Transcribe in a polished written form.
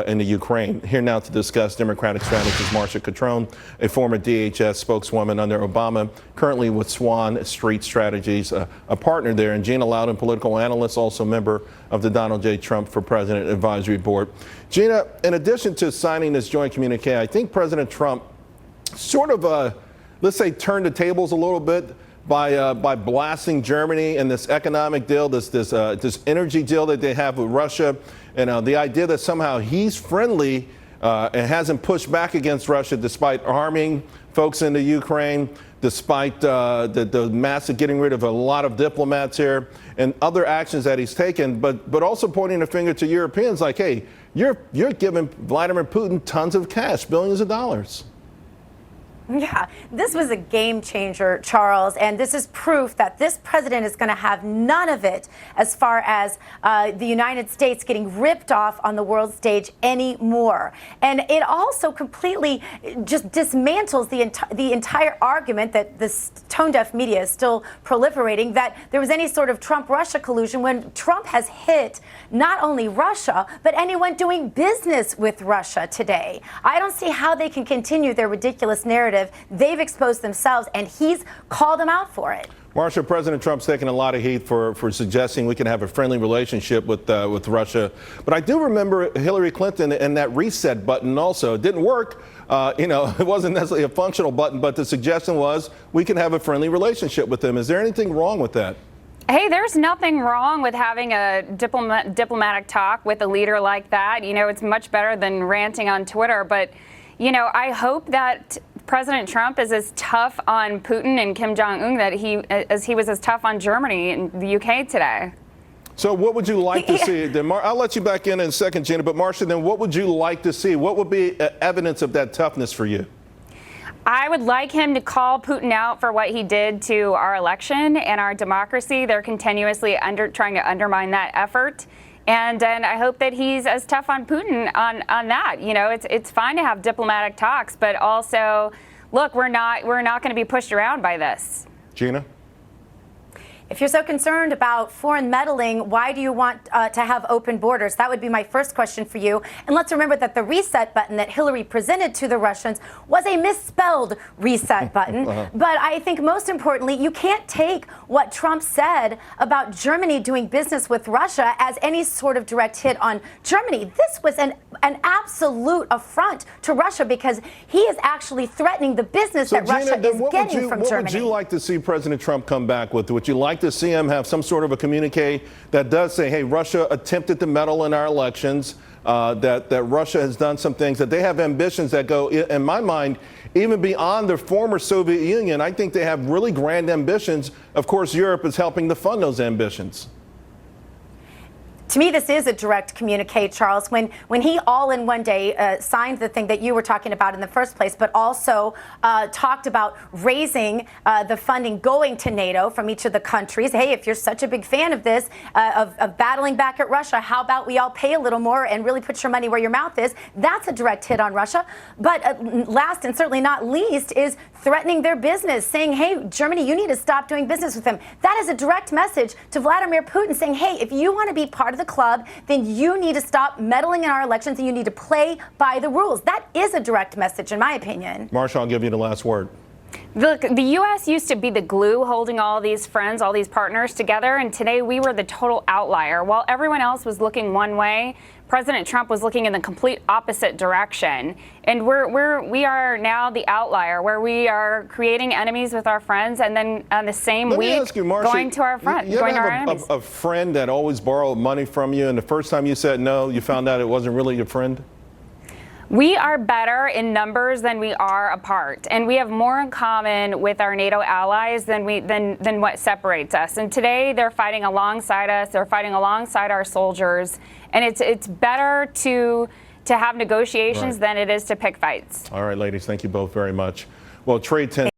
in the Ukraine. Here now to discuss Democratic strategist Marsha Catrone, a former DHS spokeswoman under Obama, currently with Swan Street Strategies, a partner there, and Gina Loudon, political analyst, also member of the Donald J. Trump for President Advisory Board. Gina, in addition to signing this joint communique, I think President Trump sort of, let's say, turned the tables a little bit by blasting Germany and this economic deal, this energy deal that they have with Russia, and the idea that somehow he's friendly and hasn't pushed back against Russia despite arming folks in the Ukraine, despite the massive getting rid of a lot of diplomats here and other actions that he's taken, but also pointing a finger to Europeans like, hey, you're giving Vladimir Putin tons of cash, billions of dollars. Yeah, this was a game changer, Charles, and this is proof that this president is going to have none of it as far as the United States getting ripped off on the world stage anymore. And it also completely just dismantles the entire argument that this tone-deaf media is still proliferating, that there was any sort of Trump-Russia collusion when Trump has hit not only Russia, but anyone doing business with Russia today. I don't see how they can continue their ridiculous narrative. They've exposed themselves, and he's called them out for it. Marsha, President Trump's taking a lot of heat for suggesting we can have a friendly relationship with Russia. But I do remember Hillary Clinton and that reset button also. It didn't work. It wasn't necessarily a functional button, but the suggestion was we can have a friendly relationship with them. Is there anything wrong with that? Hey, there's nothing wrong with having a diplomatic talk with a leader like that. You know, it's much better than ranting on Twitter. But, you know, I hope that President Trump is as tough on Putin and Kim Jong-un as he was as tough on Germany and the UK today. So what would you like to see? I'll let you back in a second, Gina, but Marsha, then what would you like to see? What would be evidence of that toughness for you? I would like him to call Putin out for what he did to our election and our democracy. They're continuously trying to undermine that effort. And I hope that he's as tough on Putin on that. You know, it's fine to have diplomatic talks, but also, look, we're not going to be pushed around by this. Gina? If you're so concerned about foreign meddling, why do you want to have open borders? That would be my first question for you. And let's remember that the reset button that Hillary presented to the Russians was a misspelled reset button. But I think most importantly, you can't take what Trump said about Germany doing business with Russia as any sort of direct hit on Germany. This was an absolute affront to Russia because he is actually threatening the business that Russia is getting from Germany. What would you like to see President Trump come back with? Would you like to see him have some sort of a communique that does say, hey, Russia attempted to meddle in our elections, that Russia has done some things, that they have ambitions that go, in my mind, even beyond the former Soviet Union? I think they have really grand ambitions. Of course, Europe is helping to fund those ambitions. To me, this is a direct communique, Charles. When he all in one day signed the thing that you were talking about in the first place, but also talked about raising the funding going to NATO from each of the countries. Hey, if you're such a big fan of this, of battling back at Russia, how about we all pay a little more and really put your money where your mouth is? That's a direct hit on Russia. But last and certainly not least is threatening their business, saying, hey, Germany, you need to stop doing business with them. That is a direct message to Vladimir Putin saying, hey, if you want to be part of the club, then you need to stop meddling in our elections and you need to play by the rules. That is a direct message, in my opinion. Marsha, I'll give you the last word. Look, the U.S. used to be the glue holding all these friends, all these partners together, and today we were the total outlier. While everyone else was looking one way, President Trump was looking in the complete opposite direction. And we are now the outlier, where we are creating enemies with our friends, and then on the same week going to our friends, going to our enemies. A friend that always borrowed money from you, and the first time you said no, you found out it wasn't really your friend? We are better in numbers than we are apart, and we have more in common with our NATO allies than what separates us. And today they're fighting alongside us. They're fighting alongside our soldiers, and it's better to have negotiations than it is to pick fights. All right, ladies, thank you both very much. Well, trade tensions